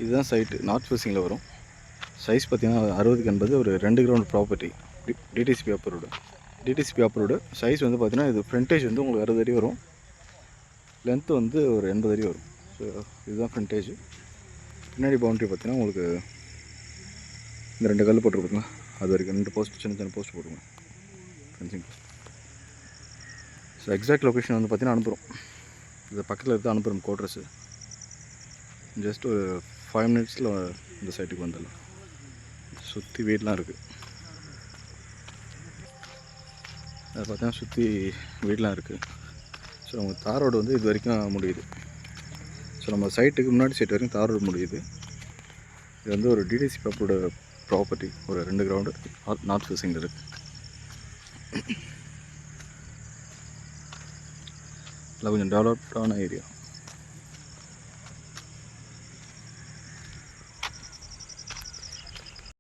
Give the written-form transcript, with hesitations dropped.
இதுதான் site north ஃபேஸிங்கில் வரும். Size பார்த்திங்கன்னா 60க்கு 80 ஒரு 2 ground property. DTCP approved. Size வந்து பார்த்திங்கன்னா இது ஃப்ரண்டேஜ் வந்து உங்களுக்கு 60 அடி வரும். லென்த்து வந்து ஒரு 80 அடி வரும். ஸோ இதுதான் ஃப்ரண்டேஜ். பின்னாடி பவுண்ட்ரி பார்த்திங்கன்னா உங்களுக்கு இந்த 2 கல் போட்டுருக்குங்க. அது வரைக்கும் 2 போஸ்ட் சின்ன போஸ்ட் போட்டுருங்க ஃபென்சிங். ஸோ எக்ஸாக்ட் லொக்கேஷன் வந்து பார்த்திங்கன்னா அனுப்புகிறோம். இது பக்கத்தில் எடுத்து அனுப்புகிறோம் கோட்ரஸு. ஜஸ்ட் ஒரு 5 மினிட்ஸில் இந்த சைட்டுக்கு வந்துடலாம். சுற்றி வீடெலாம் இருக்குது. அதை பார்த்தீங்கன்னா சுற்றி வீடெலாம் இருக்குது. ஸோ நம்ம தார் ரோடு வந்து இது வரைக்கும் முடியுது. ஸோ நம்ம சைட்டுக்கு முன்னாடி சைட் வரைக்கும் தார் ரோடு முடியுது. இது வந்து ஒரு டிடிசி பப்போட ப்ராப்பர்ட்டி. ஒரு 2 கிரவுண்டு நார்த் ஃபேஸிங்கில் இருக்குது. இல்லை கொஞ்சம் டெவலப்டான ஏரியா.